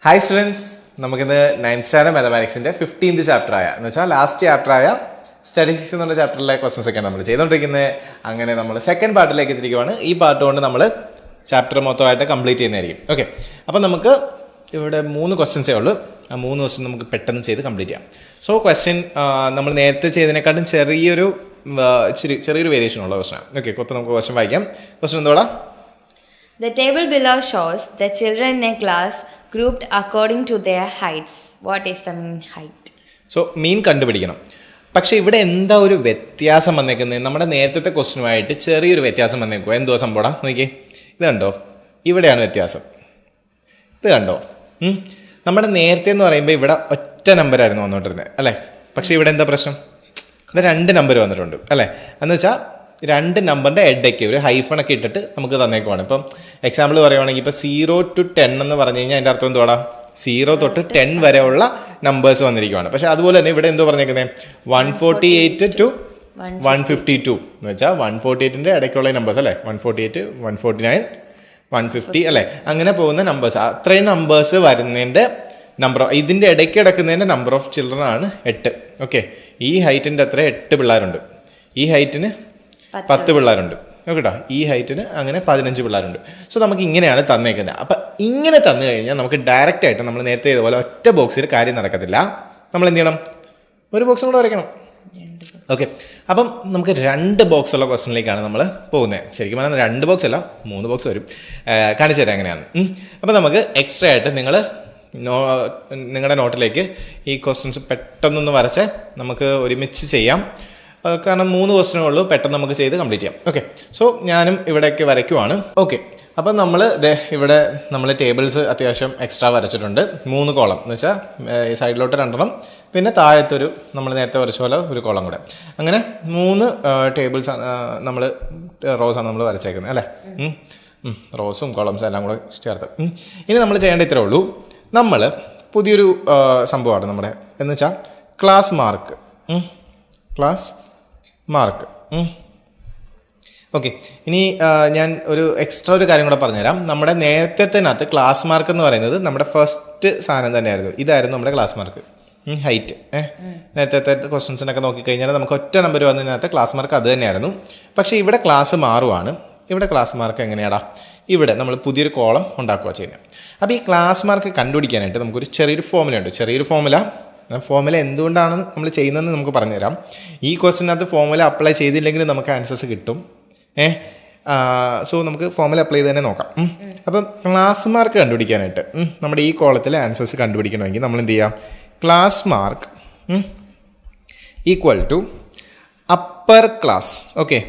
Hi students, നമുക്കിന്ന് 9th standard മാത്തമാറ്റിക്സിൻ്റെ 15th chapter ആയ എന്ന് വെച്ചാൽ ലാസ്റ്റ് ചാപ്റ്റർ ആയ സ്റ്റാറ്റിസ്റ്റിക്സ് എന്നുള്ള ചാപ്റ്ററിലെ ക്വസ്റ്റൻസ് ഒക്കെയാണ് നമ്മൾ ചെയ്തുകൊണ്ടിരിക്കുന്നത്. അങ്ങനെ നമ്മൾ സെക്കൻഡ് പാർട്ടിലേക്ക് എത്തിയിരിക്കുകയാണ്. ഈ പാർട്ട് കൊണ്ട് നമ്മൾ ചാപ്റ്റർ മൊത്തമായിട്ട് കംപ്ലീറ്റ് ചെയ്യുന്നതായിരിക്കും. ഓക്കെ, അപ്പം നമുക്ക് ഇവിടെ 3 ക്വസ്റ്റ്യൻസേ ഉള്ളൂ. ആ 3 ക്വസ്റ്റ്യൻ നമുക്ക് പെട്ടെന്ന് ചെയ്ത് കംപ്ലീറ്റ് ചെയ്യാം. സോ ക്വസ്റ്റ്യൻ നമ്മൾ നേരത്തെ ചെയ്തതിനെക്കാട്ടും ചെറിയൊരു വേരിയേഷൻ ഉള്ള ക്വസ്റ്റനാണ്. ഓക്കെ, അപ്പോൾ നമുക്ക് ക്വസ്റ്റ്യൻ വായിക്കാം. ക്വസ്റ്റ്യൻ എന്തോടാ? The table below shows the children in a class grouped according to their heights. What is the mean height? So മീൻ കണ്ടുപിടിക്കണം. പക്ഷേ ഇവിടെ എന്താ ഒരു വ്യത്യാസം വന്നേക്കുന്നത്? നമ്മുടെ നേരത്തെ ക്വസ്റ്റ്യനുമായിട്ട് ചെറിയൊരു വ്യത്യാസം വന്നേക്കുക. എന്തോ സംഭവം നോക്കിയേ, ഇത് കണ്ടോ? ഇവിടെയാണ് വ്യത്യാസം. ഇത് കണ്ടോ? നമ്മുടെ നേരത്തെ എന്ന് പറയുമ്പോൾ ഇവിടെ ഒറ്റ നമ്പറായിരുന്നു വന്നുകൊണ്ടിരുന്നത് അല്ലേ? പക്ഷേ ഇവിടെ എന്താ പ്രശ്നം? ഇവിടെ 2 നമ്പർ വന്നിട്ടുണ്ട് അല്ലേ? എന്ന് വെച്ചാൽ 2 നമ്പറിൻ്റെ ഇടയ്ക്ക് ഒരു ഹൈഫണൊക്കെ ഇട്ടിട്ട് നമുക്ക് തന്നേക്കുവാണ്. ഇപ്പം എക്സാമ്പിൾ പറയുവാണെങ്കിൽ ഇപ്പോൾ 0 to 10 എന്ന് പറഞ്ഞു കഴിഞ്ഞാൽ അതിൻ്റെ അർത്ഥം എന്തുവാടാ? 0 തൊട്ട് 10 വരെയുള്ള നമ്പേഴ്സ് വന്നിരിക്കുവാണ്. പക്ഷേ അതുപോലെ തന്നെ ഇവിടെ എന്തോ പറഞ്ഞേക്കുന്നത് 148 to 152 എന്ന് വെച്ചാൽ 148ൻ്റെ ഇടയ്ക്കുള്ള നമ്പേഴ്സ് അല്ലേ? 148, 149, 150 അല്ലേ? അങ്ങനെ പോകുന്ന നമ്പേഴ്സ്, അത്രയും നമ്പേഴ്സ് വരുന്നതിൻ്റെ നമ്പർ, ഇതിൻ്റെ ഇടയ്ക്ക് കിടക്കുന്നതിൻ്റെ നമ്പർ ഓഫ് ചിൽഡ്രൻ ആണ് 8. ഓക്കെ, ഈ ഹൈറ്റിൻ്റെ അത്ര 8 പിള്ളേരുണ്ട്. ഈ ഹൈറ്റിന് 10 പിള്ളേരുണ്ട്. ഓക്കെട്ടോ, ഈ ഹൈറ്റിന് അങ്ങനെ 15 പിള്ളേരുണ്ട്. സോ നമുക്ക് ഇങ്ങനെയാണ് തന്നേക്കുന്നത്. അപ്പം ഇങ്ങനെ തന്നു കഴിഞ്ഞാൽ നമുക്ക് ഡയറക്റ്റ് ആയിട്ട് നമ്മൾ നേരത്തെ ഇതുപോലെ ഒറ്റ ബോക്സിൽ കാര്യം നടക്കത്തില്ല. നമ്മൾ എന്ത് ചെയ്യണം? ഒരു ബോക്സും കൂടെ വരയ്ക്കണം. ഓക്കെ, അപ്പം നമുക്ക് 2 ബോക്സുള്ള ക്വസ്റ്റനിലേക്കാണ് നമ്മൾ പോകുന്നത്. ശരിക്കും പറഞ്ഞാൽ 2 ബോക്സ് അല്ല, 3 ബോക്സ് വരും. കാണിച്ചു തരാം എങ്ങനെയാണ്. അപ്പം നമുക്ക് എക്സ്ട്രാ ആയിട്ട് നിങ്ങളുടെ നോട്ടിലേക്ക് ഈ ക്വസ്റ്റ്യൻസ് പെട്ടെന്നൊന്ന് വരച്ച് നമുക്ക് ഒരുമിച്ച് ചെയ്യാം. കാരണം 3 ക്വസ്റ്റ്യനുള്ളൂ, പെട്ടെന്ന് നമുക്ക് ചെയ്ത് കംപ്ലീറ്റ് ചെയ്യാം. ഓക്കെ, സോ ഞാനും ഇവിടേക്ക് വരയ്ക്കുവാണ്. ഓക്കെ, അപ്പം ഇവിടെ നമ്മൾ ടേബിൾസ് അത്യാവശ്യം എക്സ്ട്രാ വരച്ചിട്ടുണ്ട്. 3 കോളം എന്ന് വെച്ചാൽ സൈഡിലോട്ട് 2 പിന്നെ താഴത്തൊരു നമ്മൾ നേരത്തെ വരച്ച പോലെ ഒരു കോളം കൂടെ. അങ്ങനെ 3 ടേബിൾസ് നമ്മൾ റോസാണ് നമ്മൾ വരച്ചേക്കുന്നത് അല്ലേ? റോസും കോളംസും എല്ലാം കൂടെ ചേർത്ത്. ഇനി നമ്മൾ ചെയ്യേണ്ട ഇത്രേ ഉള്ളൂ. നമ്മൾ പുതിയൊരു സംഭവമാണ് നമ്മുടെ എന്ന് വെച്ചാൽ ക്ലാസ് മാർക്ക്. ഓക്കെ, ഇനി ഞാൻ എക്സ്ട്രാ ഒരു കാര്യം കൂടെ പറഞ്ഞുതരാം. നമ്മുടെ നേരത്തേനകത്ത് ക്ലാസ് മാർക്ക് എന്ന് പറയുന്നത് നമ്മുടെ ഫസ്റ്റ് സാധനം തന്നെയായിരുന്നു. ഇതായിരുന്നു നമ്മുടെ ക്ലാസ് മാർക്ക്, ഹൈറ്റ്. നേരത്തെ ക്വസ്റ്റ്യൻസിനൊക്കെ നോക്കിക്കഴിഞ്ഞാൽ നമുക്ക് ഒറ്റ നമ്പർ വന്നതിനകത്ത് ക്ലാസ് മാർക്ക് അത് തന്നെയായിരുന്നു. പക്ഷേ ഇവിടെ ക്ലാസ് മാറുവാണ്. ഇവിടെ ക്ലാസ് മാർക്ക് എങ്ങനെയാടാ? ഇവിടെ നമ്മൾ പുതിയൊരു കോളം ഉണ്ടാക്കുക ചെയ്യുന്നത്. അപ്പോൾ ഈ ക്ലാസ് മാർക്ക് കണ്ടുപിടിക്കാനായിട്ട് നമുക്കൊരു ചെറിയൊരു ഫോമുല എന്തുകൊണ്ടാണ് നമ്മൾ ചെയ്യുന്നതെന്ന് നമുക്ക് പറഞ്ഞുതരാം. ഈ ക്വസ്റ്റിനകത്ത് ഫോമുല അപ്ലൈ ചെയ്തില്ലെങ്കിൽ നമുക്ക് ആൻസേഴ്സ് കിട്ടും. സോ നമുക്ക് ഫോമുല അപ്ലൈ ചെയ്ത് തന്നെ നോക്കാം. അപ്പം ക്ലാസ് മാർക്ക് കണ്ടുപിടിക്കാനായിട്ട് നമ്മുടെ ഈ കോളത്തിലെ ആൻസേഴ്സ് കണ്ടുപിടിക്കണമെങ്കിൽ നമ്മൾ എന്ത് ചെയ്യാം? Class mark equal to upper class. Okay,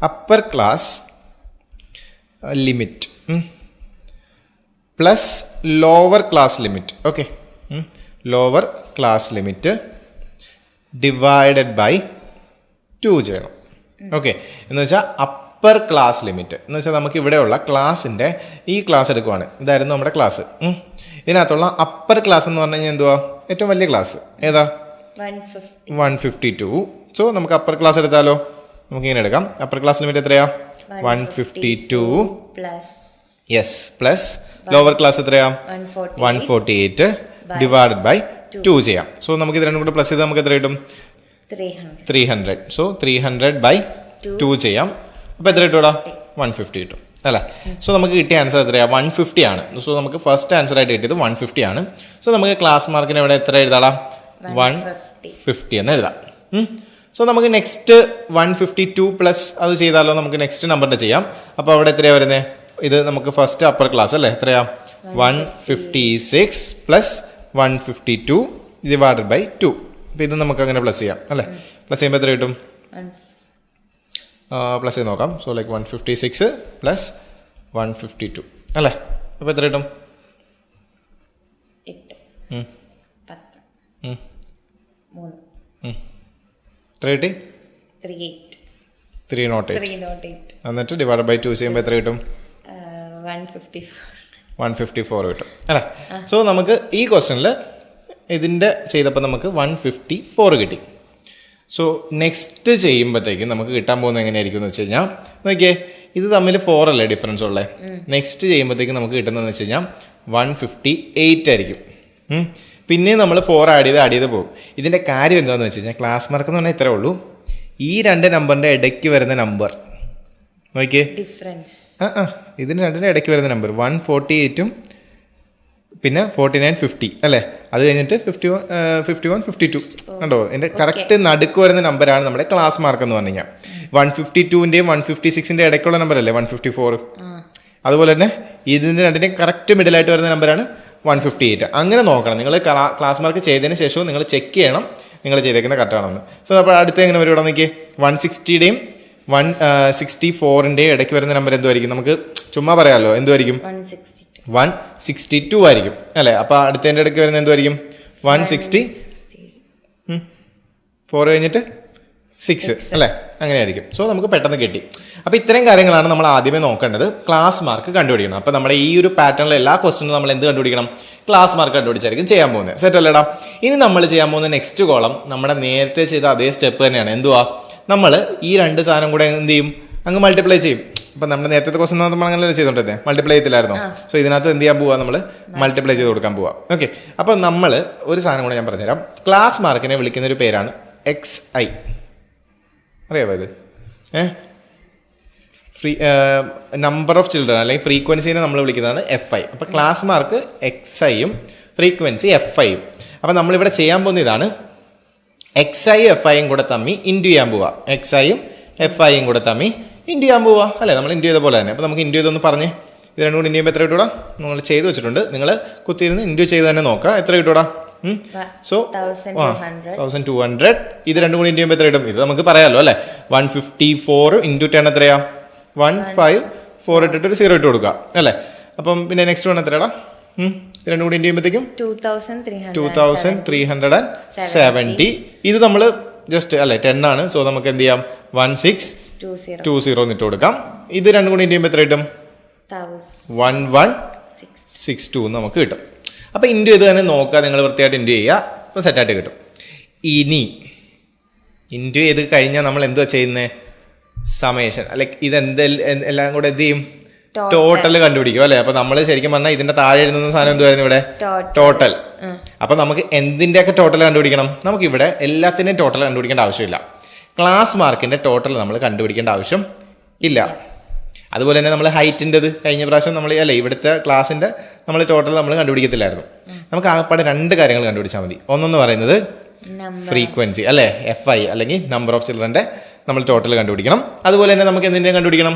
upper class limit plus lower class limit. Okay, lower class limit divided by 2 ചെയ്യണം. ഓക്കെ, എന്ന് വെച്ചാൽ അപ്പർ ക്ലാസ് ലിമിറ്റ് എന്ന് വെച്ചാൽ നമുക്ക് ഇവിടെയുള്ള ക്ലാസ്സിൻ്റെ ഈ ക്ലാസ് എടുക്കുവാണ്. ഇതായിരുന്നു നമ്മുടെ ക്ലാസ്. ഇതിനകത്തുള്ള അപ്പർ ക്ലാസ് എന്ന് പറഞ്ഞു കഴിഞ്ഞാൽ എന്തുവാ? ഏറ്റവും വലിയ ക്ലാസ് ഏതാ? 152. സോ നമുക്ക് അപ്പർ ക്ലാസ് എടുത്താലോ? നമുക്ക് ഇങ്ങനെ എടുക്കാം. അപ്പർ ക്ലാസ് ലിമിറ്റ് എത്രയാ? 152 യെസ് പ്ലസ് ലോവർ ക്ലാസ് എത്രയാ? 148 ഡിവൈഡഡ് ബൈ 2 ചെയ്യാം. സോ നമുക്ക് ഇത് രണ്ടും കൂടെ പ്ലസ് ചെയ്ത് നമുക്ക് എത്ര കിട്ടും? 300. സോ 300 ബൈ 2 ചെയ്യാം. അപ്പോൾ എത്ര കിട്ടൂടാ? 150 കിട്ടും അല്ലേ? സോ നമുക്ക് കിട്ടിയ ആൻസർ എത്രയാണ്? 150 ആണ്. സോ നമുക്ക് ഫസ്റ്റ് ആൻസർ ആയിട്ട് കിട്ടിയത് 150 ആണ്. സോ നമുക്ക് ക്ലാസ് മാർക്കിന് ഇവിടെ എത്ര എഴുതാടാ? 150 എന്ന് എഴുതാം. സോ നമുക്ക് നെക്സ്റ്റ് 152 പ്ലസ് അത് ചെയ്താലോ? നമുക്ക് നെക്സ്റ്റ് നമ്പറിൻ്റെ ചെയ്യാം. അപ്പോൾ അവിടെ എത്രയാണ് വരുന്നത്? ഇത് നമുക്ക് ഫസ്റ്റ് അപ്പർ ക്ലാസ് അല്ലേ? എത്രയാ? 156 പ്ലസ് 152 ഡിവൈഡഡ് ബൈ 2. അപ്പോൾ ഇത് നമുക്ക് അങ്ങനെ പ്ലസ് ചെയ്യാം അല്ലേ? പ്ലസ് ചെയ്യുമ്പോൾ എത്ര കിട്ടും? പ്ലസ് ചെയ്ത് നോക്കാം. സോ ലൈക്ക് 156 പ്ലസ് 152 അല്ലേ? അപ്പോൾ എത്ര കിട്ടും? 308. എന്നിട്ട് ഡിവൈഡ് ബൈ 2 ചെയ്യുമ്പോൾ എത്ര കിട്ടും? 154 കിട്ടും അല്ലേ? സോ നമുക്ക് ഈ ക്വസ്റ്റനിൽ ഇതിൻ്റെ ചെയ്തപ്പോൾ നമുക്ക് 154 കിട്ടി. സോ നെക്സ്റ്റ് ചെയ്യുമ്പോഴത്തേക്കും നമുക്ക് കിട്ടാൻ പോകുന്നത് എങ്ങനെയായിരിക്കും എന്ന് വെച്ച് കഴിഞ്ഞാൽ നോക്കിയേ, ഇത് തമ്മിൽ 4 അല്ലേ ഡിഫറൻസ് ഉള്ളത്. നെക്സ്റ്റ് ചെയ്യുമ്പോഴത്തേക്ക് നമുക്ക് കിട്ടുന്നതെന്ന് വെച്ച് കഴിഞ്ഞാൽ 158 ആയിരിക്കും. പിന്നെ നമ്മൾ 4 ആഡ് ചെയ്ത് പോകും. ഇതിൻ്റെ കാര്യം എന്താണെന്ന് വെച്ച് കഴിഞ്ഞാൽ ക്ലാസ് മാർക്ക് എന്ന് പറഞ്ഞാൽ ഇത്രേ ഉള്ളൂ. ഈ 2 നമ്പറിൻ്റെ ഇടയ്ക്ക് വരുന്ന നമ്പർ നോക്കിയേ, ഡിഫറൻസ് ഇതിന് രണ്ടിൻ്റെ ഇടയ്ക്ക് വരുന്ന നമ്പർ 148ഉം പിന്നെ 49, 50 അല്ലേ. അത് കഴിഞ്ഞിട്ട് 51, 52 കണ്ടോ. എൻ്റെ കറക്റ്റ് നടുക്ക് വരുന്ന നമ്പറാണ് നമ്മുടെ ക്ലാസ് മാർക്ക് എന്ന് പറഞ്ഞു കഴിഞ്ഞാൽ. 152ൻ്റെയും 156ൻ്റെ ഇടയ്ക്കുള്ള നമ്പർ അല്ലേ 154. അതുപോലെ തന്നെ ഇതിൻ്റെ രണ്ടിൻ്റെയും കറക്റ്റ് മിഡിലായിട്ട് വരുന്ന നമ്പറാണ് 158. അങ്ങനെ നോക്കണം നിങ്ങൾ. ക്ലാസ് മാർക്ക് ചെയ്തതിന് ശേഷവും നിങ്ങൾ ചെക്ക് ചെയ്യണം നിങ്ങൾ ചെയ്തേക്കുന്ന കറക്റ്റാണെന്ന്. സോ അപ്പോൾ അടുത്ത് എങ്ങനെ വരും ഇവിടെ നോക്കി, 160യുടെയും 164ൻ്റെയും ഇടയ്ക്ക് വരുന്ന നമ്പർ എന്തുമായിരിക്കും? നമുക്ക് ചുമ്മാ പറയാമല്ലോ, എന്തുമായിരിക്കും? 162 ആയിരിക്കും അല്ലേ. അപ്പോൾ അടുത്തതിൻ്റെ ഇടയ്ക്ക് വരുന്ന എന്തുമായിരിക്കും? 160 4 കഴിഞ്ഞിട്ട് 6 അല്ലേ, അങ്ങനെയായിരിക്കും. സോ നമുക്ക് പെട്ടെന്ന് കിട്ടി. അപ്പോൾ ഇത്രയും കാര്യങ്ങളാണ് നമ്മൾ ആദ്യമേ നോക്കേണ്ടത്. ക്ലാസ് മാർക്ക് കണ്ടുപിടിക്കണം. അപ്പോൾ നമ്മുടെ ഈ ഒരു പാറ്റേണിലെ എല്ലാ ക്വസ്റ്റ്യനും നമ്മൾ എന്ത് കണ്ടുപിടിക്കണം? ക്ലാസ് മാർക്ക് കണ്ടുപിടിച്ചായിരിക്കും ചെയ്യാൻ പോകുന്നത്. സെറ്റ് അല്ലേടാ? ഇനി നമ്മൾ ചെയ്യാൻ പോകുന്ന നെക്സ്റ്റ് കോളം നമ്മുടെ നേരത്തെ ചെയ്ത അതേ സ്റ്റെപ്പ് തന്നെയാണ്. എന്തുവാ? നമ്മൾ ഈ 2 സാധനം കൂടെ എന്ത് ചെയ്യും? അങ്ങ് മൾട്ടിപ്ലൈ ചെയ്യും. അപ്പം നമ്മുടെ നേരത്തെ ക്വസ്റ്റൻ നമ്മൾ അങ്ങനെ ചെയ്തോണ്ടിരുന്നത്, മൾട്ടിപ്ലൈ ചെയ്തില്ലായിരുന്നോ? സോ ഇതിനകത്ത് എന്ത് ചെയ്യാൻ പോവാ? നമ്മൾ മൾട്ടിപ്ലൈ ചെയ്ത് കൊടുക്കാൻ പോവാം. ഓക്കെ. അപ്പം നമ്മൾ ഒരു സാധനം കൂടെ ഞാൻ പറഞ്ഞുതരാം. ക്ലാസ് മാർക്കിനെ വിളിക്കുന്ന ഒരു പേരാണ് XI. അറിയാമോ ഇത്? നമ്പർ ഓഫ് ചിൽഡ്രൻ അല്ലെങ്കിൽ ഫ്രീക്വൻസിനെ നമ്മൾ വിളിക്കുന്നതാണ് FI. അപ്പം ക്ലാസ് മാർക്ക് XIയും ഫ്രീക്വൻസി FIയും. അപ്പം നമ്മളിവിടെ ചെയ്യാൻ പോകുന്ന ഇതാണ്, XI FIയും കൂടെ തമ്മി ഇൻറ്റു ചെയ്യാൻ പോവാ. XIയും FIയും കൂടെ തമ്മി ഇൻറ്റു ചെയ്യാൻ പോവാ അല്ലേ. നമ്മൾ ഇൻറ്റു ചെയ്ത പോലെ തന്നെ. അപ്പോൾ നമുക്ക് ഇൻറ്റു ചെയ്തൊന്ന് പറഞ്ഞേ, ഇത് രണ്ടും കൂടി ഇൻറ്റു ചെയ്യുമ്പോൾ എത്ര കിട്ടൂടാ? നമ്മൾ ചെയ്ത് വെച്ചിട്ടുണ്ട്. നിങ്ങൾ കുത്തിയിരുന്ന് ഇൻറ്റു ചെയ്ത് തന്നെ നോക്കാം എത്ര കിട്ടൂടാ. സോ 1200. ഇത് രണ്ടും കൂടി ഇൻറ്റു ചെയ്യുമ്പോൾ എത്ര കിട്ടും? ഇത് നമുക്ക് പറയാമല്ലോ അല്ലേ. 154 ഇൻറ്റു 10 എത്രയാ? 154 ഇട്ടിട്ട് ഒരു 0 ഇട്ട് കൊടുക്കുക അല്ലേ. അപ്പം പിന്നെ നെക്സ്റ്റ് വൺ എത്രയാടാ? ഇത് രണ്ടും കൂടി ഇൻറ്റു ചെയ്യുമ്പോഴത്തേക്കും 2370. ഇത് നമ്മൾ ജസ്റ്റ് അല്ലേ 10 ആണ്. സോ നമുക്ക് എന്ത് ചെയ്യാം? 1620 ഇട്ട് കൊടുക്കാം. ഇത് രണ്ടും കൂടി ഇൻറ്റു ചെയ്യുമ്പോൾ എത്ര കിട്ടും? 1162 നമുക്ക് കിട്ടും. അപ്പോൾ ഇൻറ്റു ചെയ്ത് തന്നെ നോക്കുക, നിങ്ങൾ വൃത്തിയായിട്ട് ഇൻറ്റു ചെയ്യുക. അപ്പോൾ സെറ്റായിട്ട് കിട്ടും. ഇനി ഇൻറ്റു ചെയ്ത് കഴിഞ്ഞാൽ നമ്മൾ എന്തുവാ ചെയ്യുന്നത്? സമേഷൻ അല്ലെ. എല്ലാം കൂടെ എന്ത് ചെയ്യും? ടോട്ടൽ കണ്ടുപിടിക്കും അല്ലേ. അപ്പോൾ നമ്മൾ ശരിക്കും പറഞ്ഞാൽ ഇതിന്റെ താഴെ എഴുതുന്ന സാധനം എന്തുവായിരുന്നു ഇവിടെ? ടോട്ടൽ. അപ്പോൾ നമുക്ക് എന്തിൻ്റെയൊക്കെ ടോട്ടൽ കണ്ടുപിടിക്കണം? നമുക്ക് ഇവിടെ എല്ലാത്തിൻ്റെയും ടോട്ടൽ കണ്ടുപിടിക്കേണ്ട ആവശ്യമില്ല. ക്ലാസ് മാർക്കിന്റെ ടോട്ടൽ നമ്മൾ കണ്ടുപിടിക്കേണ്ട ആവശ്യം ഇല്ല. അതുപോലെ തന്നെ നമ്മൾ ഹൈറ്റിൻ്റെത് കഴിഞ്ഞ പ്രാവശ്യം നമ്മൾ അല്ലേ ഇവിടുത്തെ ക്ലാസ്സിൻ്റെ നമ്മൾ ടോട്ടൽ നമ്മൾ കണ്ടുപിടിക്കത്തില്ലായിരുന്നു. നമുക്ക് ആകപ്പാടെ 2 കാര്യങ്ങൾ കണ്ടുപിടിച്ചാൽ മതി. ഒന്നെന്ന് പറയുന്നത് ഫ്രീക്വൻസി അല്ലേ, FI അല്ലെങ്കിൽ നമ്പർ ഓഫ് ചിൽഡ്രൻ്റെ നമ്മൾ ടോട്ടൽ കണ്ടുപിടിക്കണം. അതുപോലെ തന്നെ നമുക്ക് എന്തിൻ്റെയും കണ്ടുപിടിക്കണം?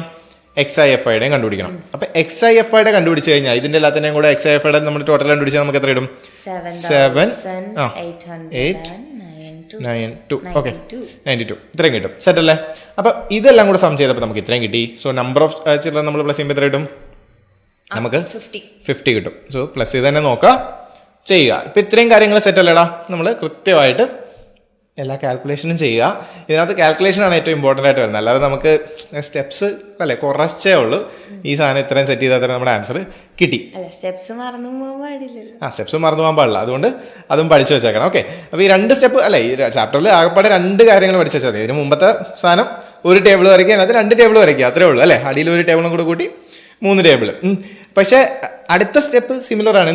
XI FIയുടെയും കണ്ടുപിടിക്കണം. അപ്പോൾ XI FIയുടെ കണ്ടുപിടിച്ച് കഴിഞ്ഞാൽ ഇതിൻ്റെ എല്ലാത്തിൻ്റെയും കൂടെ XI FIയുടെ നമ്മൾ ടോട്ടൽ കണ്ടുപിടിച്ചാൽ നമുക്ക് എത്ര ഇടും? 7,892. ഓക്കെ, 92 ഇത്രയും കിട്ടും. സെറ്റ് അല്ലേ? അപ്പം ഇതെല്ലാം കൂടെ സം ചെയ്തപ്പോൾ നമുക്ക് ഇത്രയും കിട്ടി. സോ നമ്പർ ഓഫ് ചിൽഡ്രൻ നമ്മൾ പ്ലസ് ചെയ്യുമ്പോൾ എത്ര കിട്ടും? നമുക്ക് 50 കിട്ടും. സോ പ്ലസ് ചെയ്ത് തന്നെ നോക്കുക, ചെയ്യുക. ഇപ്പം ഇത്രയും കാര്യങ്ങൾ സെറ്റ് അല്ലേടാ? നമ്മൾ കൃത്യമായിട്ട് എല്ലാ കാൽക്കുലേഷനും ചെയ്യുക. ഇതിനകത്ത് കാൽക്കുലേഷനാണ് ഏറ്റവും ഇമ്പോർട്ടൻ്റ് ആയിട്ട് വരുന്നത്. അല്ലാതെ നമുക്ക് സ്റ്റെപ്സ് അല്ലേ കുറച്ചേ ഉള്ളൂ. ഈ സാധനം ഇത്രയും സെറ്റ് ചെയ്താൽ തന്നെ നമ്മുടെ ആൻസർ കിട്ടി. സ്റ്റെപ്സ് മറന്നു പോകാൻ പാടില്ല. അതുകൊണ്ട് അതും പഠിച്ചു വെച്ചേക്കണം. ഓക്കെ. അപ്പോൾ ഈ 2 സ്റ്റെപ്പ് അല്ലേ ഈ ചാപ്റ്ററിൽ ആകെപ്പാടെ 2 കാര്യങ്ങൾ പഠിച്ചു വെച്ചാൽ മതി. ഇതിന് മുമ്പത്തെ സാധനം ഒരു ടേബിൾ വരയ്ക്കുക, അതിനകത്ത് 2 ടേബിൾ വരയ്ക്കുക, അത്രേ ഉള്ളൂ അല്ലേ. അടിയിൽ ഒരു ടേബിളും കൂടെ കൂട്ടി 3 ടേബിൾ. പക്ഷേ അടുത്ത സ്റ്റെപ്പ് സിമിലർ ആണ്.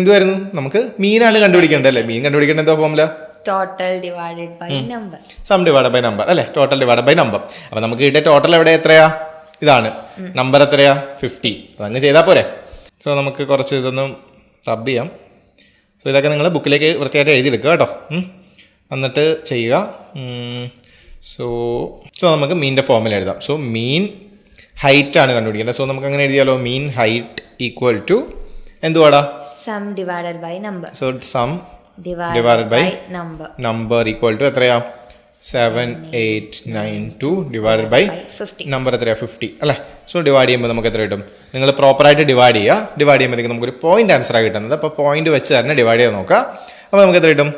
എന്തുവായിരുന്നു? നമുക്ക് മീനാണ് കണ്ടുപിടിക്കേണ്ടത് അല്ലേ. മീൻ കണ്ടുപിടിക്കേണ്ട എന്താ formula? Total divided by number. Sum divided by number അല്ലേ. Total divided by number. അപ്പോൾ നമുക്ക് കിട്ടിയ ടോട്ടൽ എവിടെ എത്രയാ? ഇതാണ് നമ്പർ എത്രയാ? 50. അതങ്ങ് ചെയ്താൽ പോരെ. സോ നമുക്ക് കുറച്ച് ഇതൊന്നും റബ്ബ് ചെയ്യാം. സോ ഇതൊക്കെ നിങ്ങൾ ബുക്കിലേക്ക് വൃത്തിയായിട്ട് എഴുതിയെടുക്കുക കേട്ടോ. എന്നിട്ട് ചെയ്യുക. സോ നമുക്ക് മീനിൻ്റെ ഫോർമുല എഴുതാം. സോ മീൻ ഹൈറ്റ് ആണ് കണ്ടുപിടിക്കേണ്ടത്. സോ നമുക്ക് അങ്ങനെ എഴുതിയാലോ? മീൻ ഹൈറ്റ് ഈക്വൽ ടു എന്തുവാടാ? Sum divided by number. So sum divided by number equal to എത്രയാ? 7892 divided by നമ്പർ എത്രയാ? 50 അല്ലേ. സോ ഡിവൈഡ് ചെയ്യുമ്പോൾ നമുക്ക് എത്ര കിട്ടും? നിങ്ങൾ പ്രോപ്പറായിട്ട് ഡിവൈഡ് ചെയ്യുക. ഡിവൈഡ് ചെയ്യുമ്പോഴത്തേക്ക് നമുക്കൊരു പോയിന്റ് ആൻസറാണ് കിട്ടുന്നത്. അപ്പോൾ പോയിന്റ് വെച്ച് തന്നെ ഡിവൈഡ് ചെയ്ത് നോക്കുക. അപ്പോൾ നമുക്ക് എത്ര കിട്ടും?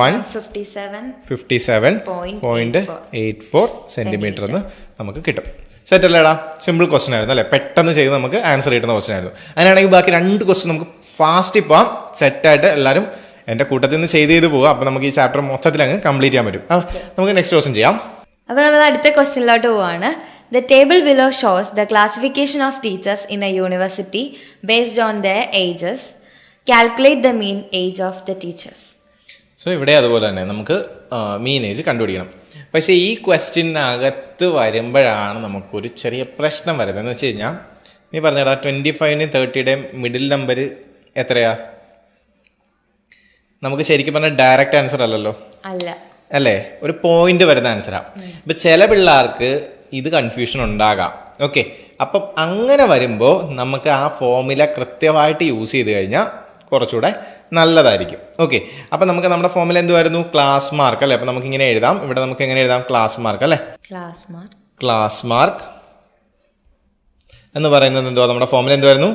157.84 സെൻറ്റിമീറ്റർ എന്ന് നമുക്ക് കിട്ടും. സെറ്റ് അല്ലേടാ? സിമ്പിൾ ക്വസ്റ്റൻ ആയിരുന്നു അല്ലേ. പെട്ടെന്ന് ചെയ്ത് നമുക്ക് ആൻസർ കിട്ടുന്ന ക്വസ്റ്റൻ ആയിരുന്നു. അങ്ങനെയാണെങ്കിൽ ബാക്കി 2 ക്വസ്റ്റൻ നമുക്ക് ഫാസ്റ്റ് പോകാം. സെറ്റായിട്ട് എല്ലാവരും എൻ്റെ കൂട്ടത്തിൽ നിന്ന് ചെയ്ത് പോവുക. അപ്പോൾ നമുക്ക് ഈ ചാപ്റ്റർ മൊത്തത്തിൽ അങ്ങ് കംപ്ലീറ്റ് ചെയ്യാൻ പറ്റും. നമുക്ക് നെക്സ്റ്റ് ക്വസ്റ്റൻ ചെയ്യാം. അപ്പോൾ നമ്മൾ അടുത്ത ക്വസ്റ്റ്യനിലോട്ട് പോവാണ്. The table below shows the classification of teachers in a university based on their ages. Calculate the mean age of the teachers. So ഇവിടെ അതുപോലെ തന്നെ നമുക്ക് മീൻ ഏജ് കണ്ടുപിടിക്കണം. പക്ഷേ ഈ ക്വസ്റ്റ്യനകത്ത് വരുമ്പോഴാണ് നമുക്കൊരു ചെറിയ പ്രശ്നം വരുന്നത്. എന്ന് വെച്ച് കഴിഞ്ഞാൽ നീ പറഞ്ഞടാ 25-നും 30-യുടെയും മിഡിൽ നമ്പർ എത്രയാ? നമുക്ക് ശരിക്കും പറഞ്ഞാൽ ഡയറക്റ്റ് ആൻസർ അല്ലല്ലോ, അല്ലേ? ഒരു പോയിന്റ് വരുന്ന ആൻസറാണ്. ഇപ്പം ചില പിള്ളേർക്ക് ഇത് കൺഫ്യൂഷൻ ഉണ്ടാകാം. ഓക്കെ, അപ്പം അങ്ങനെ വരുമ്പോൾ നമുക്ക് ആ ഫോർമുല കൃത്യമായിട്ട് യൂസ് ചെയ്ത് കഴിഞ്ഞാൽ കുറച്ചുകൂടെ നല്ലതായിരിക്കും. ഓക്കെ, അപ്പം നമുക്ക് നമ്മുടെ ഫോർമുല എന്തുവായിരുന്നു? ക്ലാസ് മാർക്ക് അല്ലേ? അപ്പം നമുക്ക് ഇങ്ങനെ എഴുതാം. ഇവിടെ നമുക്ക് എങ്ങനെ എഴുതാം? ക്ലാസ് മാർക്ക് അല്ലേ? ക്ലാസ് മാർക്ക് എന്ന് പറയുന്നത് എന്തുവാ? നമ്മുടെ ഫോർമുല എന്തുവായിരുന്നു?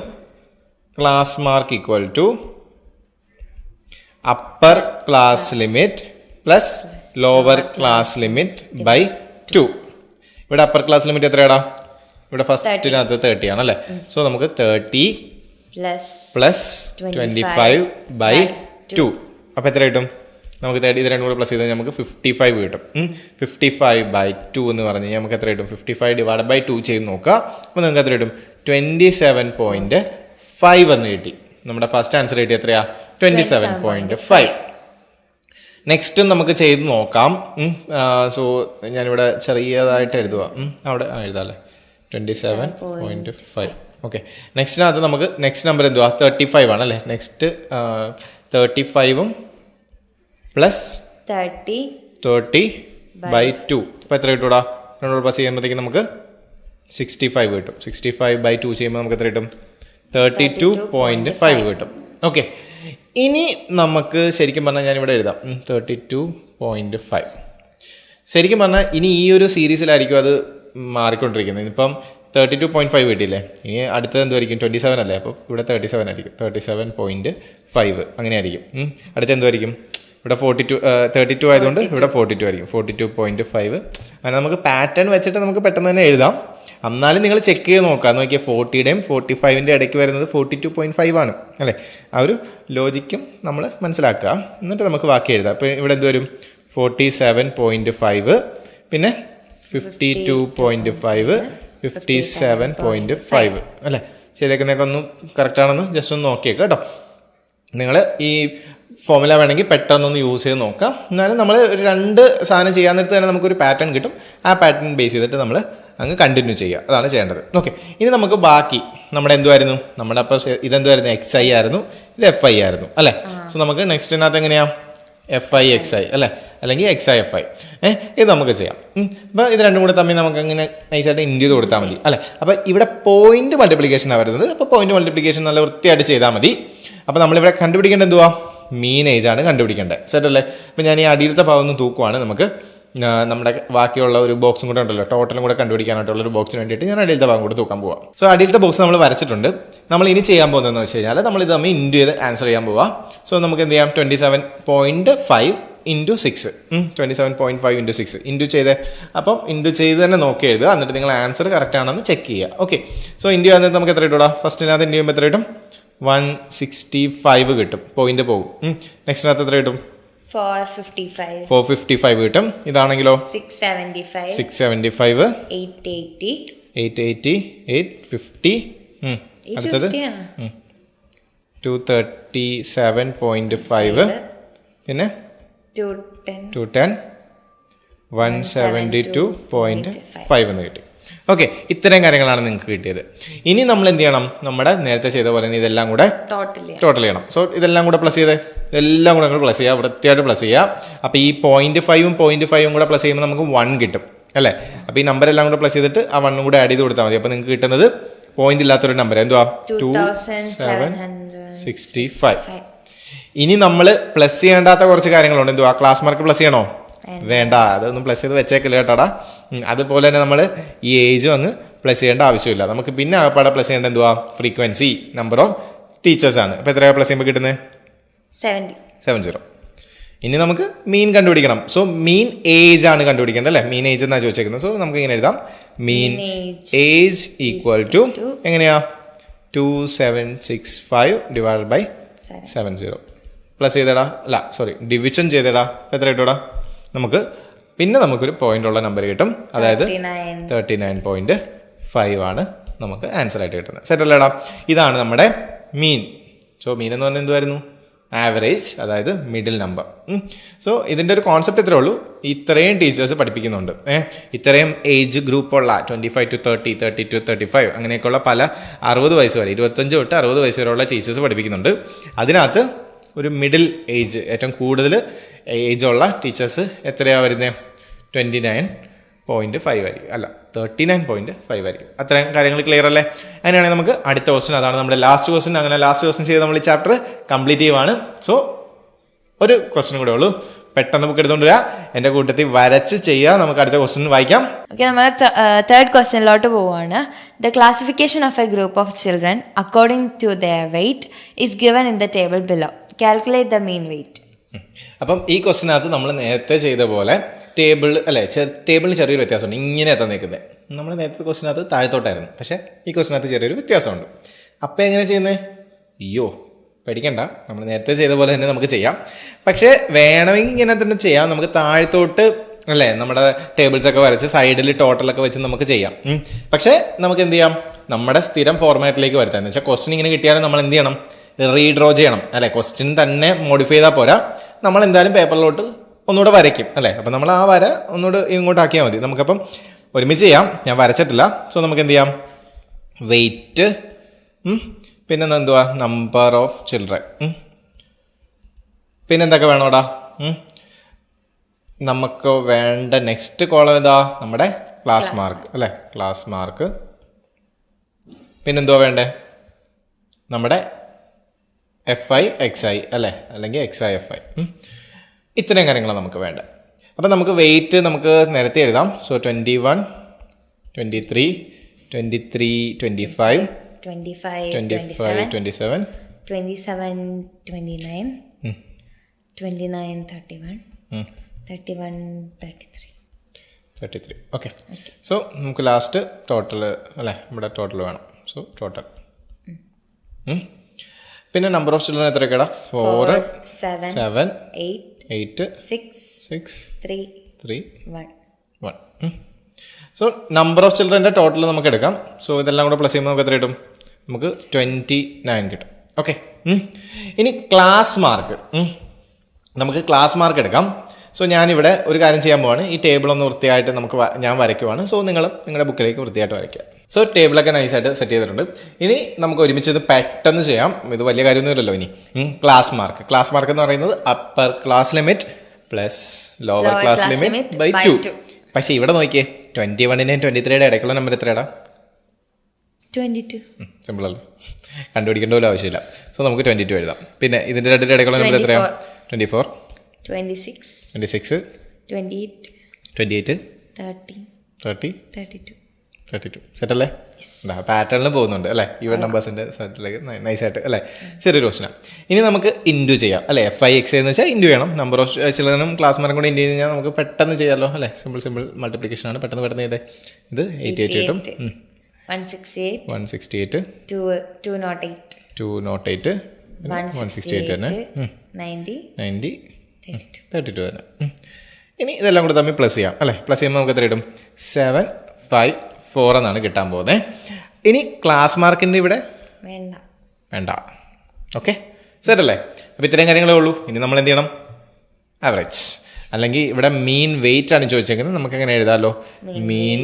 Class mark equal to upper class limit plus lower class limit by 2. ഇവിടെ അപ്പർ ക്ലാസ് ലിമിറ്റ് എത്രയാടാ? ഇവിടെ ഫസ്റ്റിനകത്ത് 30 ആണല്ലേ? സോ നമുക്ക് 30 പ്ലസ് 25 ബൈ 2. അപ്പം എത്ര കിട്ടും? നമുക്ക് 30 ഇത് രണ്ടും കൂടെ പ്ലസ് ചെയ്താൽ നമുക്ക് 55 കിട്ടും. 55 ബൈ 2 എന്ന് പറഞ്ഞു കഴിഞ്ഞാൽ നമുക്ക് എത്ര കിട്ടും? 55 ഡിവൈഡ് ബൈ 2 ചെയ്ത് നോക്കുക. അപ്പോൾ നമുക്ക് എത്ര കിട്ടും? 27.5 എന്ന് കിട്ടി. നമ്മുടെ ഫസ്റ്റ് ആൻസർ കിട്ടി എത്രയാ? 27.5. നെക്സ്റ്റും നമുക്ക് ചെയ്ത് നോക്കാം. സോ ഞാനിവിടെ ചെറിയതായിട്ട് എഴുതുക. അവിടെ എഴുതാല്ലേ 27.5. ഓക്കെ, നെക്സ്റ്റിനകത്ത് നമുക്ക് നെക്സ്റ്റ് നമ്പർ എന്തുവാ? 35 ആണല്ലേ? നെക്സ്റ്റ് 35ഉം പ്ലസ് 30 ബൈ 2. ഇപ്പോൾ എത്ര കിട്ടൂടാ? 2 പ്ലസ് ചെയ്യുമ്പോഴത്തേക്ക് നമുക്ക് 65 കിട്ടും. 65 ബൈ 2 ചെയ്യുമ്പോൾ നമുക്ക് എത്ര കിട്ടും? 32.5 കിട്ടും. ഓക്കെ, ഇനി നമുക്ക് ശരിക്കും പറഞ്ഞാൽ ഞാനിവിടെ എഴുതാം 32.5. ശരിക്കും പറഞ്ഞാൽ ഇനി ഈ ഒരു സീരീസിലായിരിക്കും അത് മാറിക്കൊണ്ടിരിക്കുന്നത്. ഇപ്പം 32.5 കിട്ടിയില്ലേ? ഇനി അടുത്തത് എന്തുമായിരിക്കും? 27 അല്ലേ? അപ്പോൾ ഇവിടെ 37 ആയിരിക്കും. 37.5 അങ്ങനെ ആയിരിക്കും. അടുത്ത എന്തുമായിരിക്കും? ഇവിടെ 32 ആയതുകൊണ്ട് ഇവിടെ 42 ആയിരിക്കും. 42.5. അങ്ങനെ നമുക്ക് പാറ്റേൺ വെച്ചിട്ട് നമുക്ക് പെട്ടെന്ന് തന്നെ എഴുതാം. എന്നാലും നിങ്ങൾ ചെക്ക് ചെയ്ത് നോക്കാം. നോക്കിയാൽ 40-യുടെയും 45-ൻ്റെ ഇടയ്ക്ക് വരുന്നത് 42.5 ആണ് അല്ലേ? ആ ഒരു ലോജിക്കും നമ്മൾ മനസ്സിലാക്കുക. എന്നിട്ട് നമുക്ക് ബാക്കി എഴുതാം. അപ്പോൾ ഇവിടെ എന്ത് വരും? 47.5 പിന്നെ 52.5 57.5 അല്ലേ? ചെയ്തേക്കുന്നതൊക്കെ ഒന്നും കറക്റ്റാണെന്ന് ജസ്റ്റ് ഒന്ന് നോക്കിയേക്കാം കേട്ടോ. നിങ്ങൾ ഈ ഫോർമുല വേണമെങ്കിൽ പെട്ടെന്നൊന്ന് യൂസ് ചെയ്ത് നോക്കാം. എന്നാലും നമ്മൾ ഒരു 2 സാധനം ചെയ്യാൻ നേരത്ത് തന്നെ നമുക്കൊരു പാറ്റേൺ കിട്ടും. ആ പാറ്റേൺ ബേസ് ചെയ്തിട്ട് നമ്മൾ അങ്ങ് കണ്ടിന്യൂ ചെയ്യുക. അതാണ് ചെയ്യേണ്ടത്. ഓക്കെ, ഇനി നമുക്ക് ബാക്കി നമ്മുടെ എന്തുമായിരുന്നു? നമ്മുടെ അപ്പോൾ ഇതെന്തുമായിരുന്നു? XI ആയിരുന്നു, ഇത് FI ആയിരുന്നു അല്ലേ? സോ നമുക്ക് നെക്സ്റ്റിനകത്ത് എങ്ങനെയാണ്? FI XI അല്ലേ? അല്ലെങ്കിൽ XI FI. ഇത് നമുക്ക് ചെയ്യാം. അപ്പോൾ ഇത് രണ്ടും കൂടെ തമ്മിൽ നമുക്ക് അങ്ങനെ നൈസായിട്ട് ഇൻഡ്യൂ ചെയ്ത് കൊടുത്താൽ മതി അല്ലേ? അപ്പോൾ ഇവിടെ പോയിന്റ് മൾട്ടിപ്ലിക്കേഷനാണ് വരുന്നത്. അപ്പോൾ പോയിന്റ് മൾട്ടിപ്ലിക്കേഷൻ നല്ല വൃത്തിയായിട്ട് ചെയ്താൽ മതി. അപ്പോൾ നമ്മളിവിടെ കണ്ടുപിടിക്കേണ്ടത് എന്തുവാ? മീൻ ഏജ് ആണ് കണ്ടുപിടിക്കേണ്ടത്. സെറ്റ് അല്ലേ? അപ്പോൾ ഞാൻ ഈ അടിയിലത്തെ ഭാഗം ഒന്ന് തൂക്കുവാണ്. നമുക്ക് നമ്മുടെ ബാക്കിയുള്ള ഒരു ബോക്സും കൂടെ ഉണ്ടല്ലോ, ടോട്ടലും കൂടെ കണ്ടുപിടിക്കാനായിട്ടുള്ള ഒരു ബോക്സിന് വേണ്ടിയിട്ട് ഞാൻ അടിയിലത്തെ ഭാഗം കൂടെ തൂക്കാൻ പോവാം. സോ അടിയിലത്തെ ബോക്സ് നമ്മൾ വരച്ചിട്ടുണ്ട്. നമ്മൾ ഇനി ചെയ്യാൻ പോകുന്നതെന്ന് വെച്ച് കഴിഞ്ഞാൽ നമ്മൾ ഇത് തമ്മിൽ ഇൻഡു ചെയ്ത് ആൻസർ ചെയ്യാൻ പോവാം. സോ നമുക്ക് എന്ത് ചെയ്യാം? 27.5 ഇൻറ്റു 6. 27.5 ഇൻറ്റു 6 ഇൻറ്റു ചെയ്തേ. അപ്പം ഇൻറ്റു ചെയ്ത് തന്നെ നോക്കി എഴുതുക. എന്നിട്ട് നിങ്ങൾ ആൻസർ കറക്റ്റ് ആണെന്ന് ചെക്ക് ചെയ്യുക. ഓക്കെ, സോ ഇൻറ്റു ആകുന്നത് നമുക്ക് എത്ര കിട്ടൂടാ? ഫസ്റ്റിനകത്ത് ഇൻറ്റു ചെയ്യുമ്പോൾ എത്ര കിട്ടും? 165 കിട്ടും. പോയിന്റ് പോകും. നെക്സ്റ്റിനകത്ത് എത്ര കിട്ടും? 455 കിട്ടും. ഇതാണെങ്കിലോ 675 880 850. അടുത്തത് 237.5 പിന്നെ 210 172.5 എന്ന് കിട്ടി. ഓക്കെ, ഇത്രയും കാര്യങ്ങളാണ് നിങ്ങൾക്ക് കിട്ടിയത്. ഇനി നമ്മൾ എന്ത് ചെയ്യണം? നമ്മുടെ നേരത്തെ ചെയ്ത പോലെ ഇതെല്ലാം കൂടെ ടോട്ടൽ ചെയ്യണം. സോ ഇതെല്ലാം കൂടെ പ്ലസ് ചെയ്തേ. ഇതെല്ലാം കൂടെ നിങ്ങൾ പ്ലസ് ചെയ്യുക, വൃത്തിയായിട്ട് പ്ലസ് ചെയ്യുക. അപ്പോൾ ഈ 0.5 കൂടെ പ്ലസ് ചെയ്യുമ്പോൾ നമുക്ക് 1 കിട്ടും അല്ലേ? അപ്പോൾ ഈ നമ്പർ എല്ലാം കൂടെ പ്ലസ് ചെയ്തിട്ട് ആ 1 കൂടെ ആഡ് ചെയ്ത് കൊടുത്താൽ മതി. അപ്പോൾ നിങ്ങൾക്ക് കിട്ടുന്നത് പോയിന്റ് ഇല്ലാത്തൊരു നമ്പർ എന്തുവാ? 2765. ഇനി നമ്മൾ പ്ലസ് ചെയ്യേണ്ടാത്ത കുറച്ച് കാര്യങ്ങളുണ്ട്. എന്തുവാ? ക്ലാസ് മാർക്ക് പ്ലസ് ചെയ്യണോ? വേണ്ട, അതൊന്നും പ്ലസ് ചെയ്ത് വെച്ചേക്കില്ല കേട്ടാടാ. അതുപോലെ തന്നെ നമ്മൾ ഈ ഏജും അങ്ങ് പ്ലസ് ചെയ്യേണ്ട ആവശ്യമില്ല. നമുക്ക് പിന്നെ ആകപ്പാടെ പ്ലസ് ചെയ്യേണ്ട എന്തുവാ? ഫ്രീക്വൻസി, നമ്പർ ഓഫ് ടീച്ചേഴ്സ് ആണ്. അപ്പോൾ എത്രയാണ് പ്ലസ് ചെയ്യുമ്പോൾ കിട്ടുന്നത്? 70. ഇനി നമുക്ക് മീൻ കണ്ടുപിടിക്കണം. സോ മീൻ ഏജ് ആണ് കണ്ടുപിടിക്കേണ്ടത് അല്ലേ? മീൻ ഏജ് എന്നാണ് ചോദിച്ചേക്കുന്നത്. സോ നമുക്ക് ഇങ്ങനെ എഴുതാം. മീൻ ഏജ് ഈക്വൽ ടു എങ്ങനെയാ? 2765 ഡിവൈഡ് ബൈ 70. പ്ലസ് ചെയ്തടാ, അല്ല സോറി ഡിവിഷൻ ചെയ്തടാ. എത്ര കിട്ടൂടാ? നമുക്ക് പിന്നെ നമുക്കൊരു പോയിന്റ് ഉള്ള നമ്പർ കിട്ടും, അതായത് 39. 39.5 ആണ് നമുക്ക് ആൻസർ ആയിട്ട് കിട്ടുന്നത്. സെറ്റ് അല്ലേടാ? ഇതാണ് നമ്മുടെ മീൻ. സോ മീൻ എന്ന് പറഞ്ഞാൽ എന്തുവായിരുന്നു? ആവറേജ്, അതായത് മിഡിൽ നമ്പർ. സോ ഇതിൻ്റെ ഒരു കോൺസെപ്റ്റ് ഇത്രേ ഉള്ളൂ. ഇത്രയും ടീച്ചേഴ്സ് പഠിപ്പിക്കുന്നുണ്ട്. ഇത്രയും ഏജ് ഗ്രൂപ്പുള്ള 25 to 30, 30 to 35 അങ്ങനെയൊക്കെയുള്ള പല 60 വയസ്സ് വരെ, 25 തൊട്ട് 60 വയസ്സ് വരെയുള്ള ടീച്ചേഴ്സ് പഠിപ്പിക്കുന്നുണ്ട്. അതിനകത്ത് ഒരു മിഡിൽ ഏജ്, ഏറ്റവും കൂടുതൽ ഏജുള്ള ടീച്ചേഴ്സ് എത്രയാണ് വരുന്നത്? 29.5 ആയിരിക്കും, അല്ല 39.5 ആയിരിക്കും. അത്രയും കാര്യങ്ങൾ ക്ലിയർ അല്ലേ? അങ്ങനെയാണെങ്കിൽ നമുക്ക് അടുത്ത ക്വസ്റ്റൻ, അതാണ് നമ്മുടെ ലാസ്റ്റ് ക്വസ്റ്റൻ. അങ്ങനെ ലാസ്റ്റ് ക്വസ്റ്റൻ ചെയ്ത് നമ്മൾ ഈ ചാപ്റ്റർ കംപ്ലീറ്റ് ചെയ്യുവാണ്. സോ ഒരു ക്വസ്റ്റൻ കൂടെ ഉള്ളൂ, പെട്ടെന്ന് നമുക്ക് എടുത്തുകൊണ്ട് വരിക, എൻ്റെ കൂട്ടത്തിൽ വരച്ച് ചെയ്യുക. നമുക്ക് അടുത്ത ക്വസ്റ്റൻ വായിക്കാം. ഓക്കെ, നമ്മൾ തേർഡ് ക്വസ്റ്റ്യനിലോട്ട് പോവുകയാണ്. The classification of a group of children according to their weight is given in the table below. Calculate the mean weight. അപ്പം ഈ ക്വസ്റ്റിനകത്ത് നമ്മൾ നേരത്തെ ചെയ്ത പോലെ ടേബിൾ അല്ലേ, ടേബിളിൽ ചെറിയൊരു വ്യത്യാസമുണ്ട്. ഇങ്ങനെ എത്താൻ നിൽക്കുന്നത് നമ്മൾ നേരത്തെ ക്വസ്റ്റിനകത്ത് താഴത്തോട്ടായിരുന്നു, പക്ഷേ ഈ ക്വസ്റ്റിനകത്ത് ചെറിയൊരു വ്യത്യാസമുണ്ട്. അപ്പം എങ്ങനെ ചെയ്യുന്നത്? അയ്യോ പേടിക്കണ്ട, നമ്മൾ നേരത്തെ ചെയ്ത പോലെ തന്നെ നമുക്ക് ചെയ്യാം. പക്ഷേ വേണമെങ്കിൽ ഇങ്ങനെ തന്നെ ചെയ്യാം. നമുക്ക് താഴത്തോട്ട് അല്ലേ നമ്മുടെ ടേബിൾസ് ഒക്കെ വരച്ച് സൈഡിൽ ടോട്ടലൊക്കെ വെച്ച് നമുക്ക് ചെയ്യാം. പക്ഷേ നമുക്ക് എന്ത് ചെയ്യാം? നമ്മുടെ സ്ഥിരം ഫോർമാറ്റിലേക്ക് വരുത്താം. എന്ന് വെച്ചാൽ ക്വസ്റ്റ്യൻ ഇങ്ങനെ കിട്ടിയാലും നമ്മൾ എന്ത് ചെയ്യണം? റീഡ്രോ ചെയ്യണം അല്ലേ? ക്വസ്റ്റ്യൻ തന്നെ മോഡിഫൈ ചെയ്താൽ പോരാ, നമ്മൾ എന്തായാലും പേപ്പറിലോട്ട് ഒന്നുകൂടെ വരയ്ക്കും അല്ലേ? അപ്പം നമ്മൾ ആ വര ഒന്നുകൂടെ ഇങ്ങോട്ടാക്കിയാൽ മതി. നമുക്കപ്പം ഒരുമിച്ച് ചെയ്യാം. ഞാൻ വരച്ചിട്ടില്ല. സോ നമുക്ക് എന്ത് ചെയ്യാം? വെയ്റ്റ്, പിന്നെ എന്തുവാ? നമ്പർ ഓഫ് ചിൽഡ്രൻ, പിന്നെ എന്തൊക്കെ വേണോടാ? നമുക്ക് വേണ്ട നെക്സ്റ്റ് കോളം ഏതാ? നമ്മുടെ ക്ലാസ് മാർക്ക് അല്ലേ? Class mark. പിന്നെന്തുവാ വേണ്ടേ? നമ്മുടെ FI XI അല്ലേ, അല്ലെങ്കിൽ XI FI. ഇത്രയും കാര്യങ്ങളാണ് നമുക്ക് വേണ്ടത്. അപ്പം നമുക്ക് വെയിറ്റ് നമുക്ക് നേരത്തെ എഴുതാം. സോ 21, 23, 23, 25, 25, 25, 27, 27, 29, 29, 31, 31, 33. 33. ഓക്കെ. സോ നമുക്ക് ലാസ്റ്റ് ടോട്ടൽ അല്ലേ, നമ്മുടെ ടോട്ടൽ വേണം. So total. പിന്നെ നമ്പർ ഓഫ് ചിൽഡ്രൻ എത്രയൊക്കെയാ? 4, 7, 8, 6, 3, 1. സോ നമ്പർ ഓഫ് ചിൽഡ്രൻ്റെ ടോട്ടൽ നമുക്ക് എടുക്കാം. സോ ഇതെല്ലാം കൂടെ പ്ലസ് ചെയ്യുമ്പോൾ നമുക്ക് എത്ര കിട്ടും? നമുക്ക് 29 കിട്ടും. ഓക്കെ. ഇനി ക്ലാസ് മാർക്ക്. നമുക്ക് ക്ലാസ് മാർക്ക് എടുക്കാം. സോ ഞാനിവിടെ ഒരു കാര്യം ചെയ്യാൻ പോവാണ്. ഈ ടേബിൾ ഒന്ന് വൃത്തിയായിട്ട് ഞാൻ വരയ്ക്കുവാണ്. സോ നിങ്ങളും നിങ്ങളുടെ ബുക്കിലേക്ക് വൃത്തിയായിട്ട് വരയ്ക്കുക. സോ ടേബിളൊക്കെ നൈസായിട്ട് സെറ്റ് ചെയ്തിട്ടുണ്ട്. ഇനി നമുക്ക് ഒരുമിച്ച് ഇത് പെട്ടെന്ന് ചെയ്യാം. ഇത് വലിയ കാര്യമൊന്നുമില്ലല്ലോ. ഇനി ക്ലാസ് മാർക്ക്. ക്ലാസ് മാർക്ക് എന്ന് പറയുന്നത് upper class limit plus lower class limit by 2. പക്ഷേ ഇവിടെ നോക്കിയേ, 21-ന്റെയും 23-യുടെ ഇടയ്ക്കുള്ള നമ്പർ എത്രയാടാ? 22. സിമ്പിൾ അല്ലേ? കണ്ടുപിടിക്കേണ്ട പോലും ആവശ്യമില്ല. സോ നമുക്ക് 22 എഴുതാം. പിന്നെ ഇതിൻ്റെ രണ്ടിൻ്റെ ഇടയ്ക്കുള്ള നമ്പർ എത്രയാണ്? 24, 26, 26, 28, 28, 30, 30, 32. 32. സെറ്റല്ലേ? പാറ്റേണിൽ പോകുന്നുണ്ട് അല്ലേ? ഈവൻ നമ്പേഴ്സിൻ്റെ സെറ്റിലേക്ക് നൈസായിട്ട് അല്ലേ? ചെറിയൊരു ക്വസ്റ്റനാണ്. ഇനി നമുക്ക് ഇൻറ്റു ചെയ്യാം അല്ലേ? FI XI എന്ന് വെച്ചാൽ ഇൻറ്റു ചെയ്യണം. നമ്പർ ഓഫ് ചിൽഡ്രനും ക്ലാസ് മാർക്കും കൂടി ഇൻറ്റു കഴിഞ്ഞാൽ നമുക്ക് പെട്ടെന്ന് ചെയ്യാമല്ലോ അല്ലേ? സിമ്പിൾ മൾട്ടിപ്ലിക്കേഷൻ ആണ്. പെട്ടെന്ന് ചെയ്തേ. ഇത് 88 കിട്ടും. 168, 168, 208, 208, 168 തന്നെ, 90, 90, 32 തന്നെ. ഇനി ഇതെല്ലാം കൂടെ തമ്മിൽ പ്ലസ് ചെയ്യാം അല്ലേ? പ്ലസ് ചെയ്യുമ്പോൾ നമുക്ക് എത്ര കിട്ടും? 754 എന്നാണ് കിട്ടാൻ പോകുന്നത്. ഇനി ക്ലാസ് മാർക്കിൻ്റെ ഇവിടെ വേണ്ട. ഓക്കെ, സെറ്റല്ലേ? അപ്പോൾ ഇത്രയും കാര്യങ്ങളേ ഉള്ളൂ. ഇനി നമ്മൾ എന്ത് ചെയ്യണം? ആവറേജ്, അല്ലെങ്കിൽ ഇവിടെ മീൻ വെയിറ്റ് ആണ് ചോദിച്ചേക്കുന്നത്. നമുക്ക് എങ്ങനെ എഴുതാമല്ലോ? Mean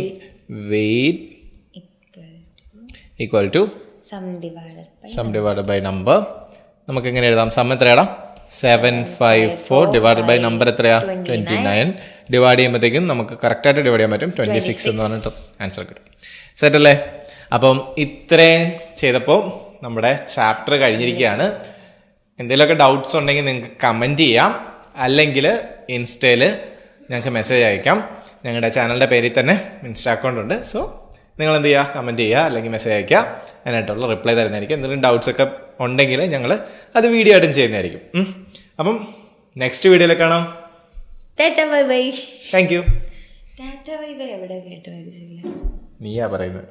wait equal to sum divided by number. നമുക്ക് എങ്ങനെ എഴുതാം? സം എത്രയാടാ? 754 ഡിവൈഡഡ് ബൈ നമ്പർ എത്രയാ? 29. ഡിവൈഡ് ചെയ്യുമ്പോഴത്തേക്കും നമുക്ക് കറക്റ്റായിട്ട് ഡിവൈഡ് ചെയ്യാൻ പറ്റും. 26 എന്ന് പറഞ്ഞിട്ട് ആൻസർ കിട്ടും. സെറ്റല്ലേ? അപ്പം ഇത്രയും ചെയ്തപ്പോൾ നമ്മുടെ ചാപ്റ്റർ കഴിഞ്ഞിരിക്കുകയാണ്. എന്തെങ്കിലുമൊക്കെ ഡൗട്ട്സ് ഉണ്ടെങ്കിൽ നിങ്ങൾക്ക് കമൻറ്റ് ചെയ്യാം, അല്ലെങ്കിൽ ഇൻസ്റ്റയിൽ ഞങ്ങൾക്ക് മെസ്സേജ് അയക്കാം. ഞങ്ങളുടെ ചാനലിൻ്റെ പേരിൽ തന്നെ ഇൻസ്റ്റാ അക്കൗണ്ട് ഉണ്ട്. സോ നിങ്ങൾ എന്ത് ചെയ്യുക? കമൻറ്റ് ചെയ്യുക, അല്ലെങ്കിൽ മെസ്സേജ് അയക്കുക. അതിനായിട്ടുള്ള റിപ്ലൈ തരുന്നതായിരിക്കും. എന്തെങ്കിലും ഡൗട്ട്സ് ഒക്കെ ഉണ്ടെങ്കിൽ ഞങ്ങൾ അത് വീഡിയോ ആയിട്ടും ചെയ്യുന്നതായിരിക്കും. അപ്പം നെക്സ്റ്റ് വീഡിയോയിൽ കാണാം. Bye bye. Thank you. എവിടെ കേട്ടോ? നീയാ പറയുന്നത്.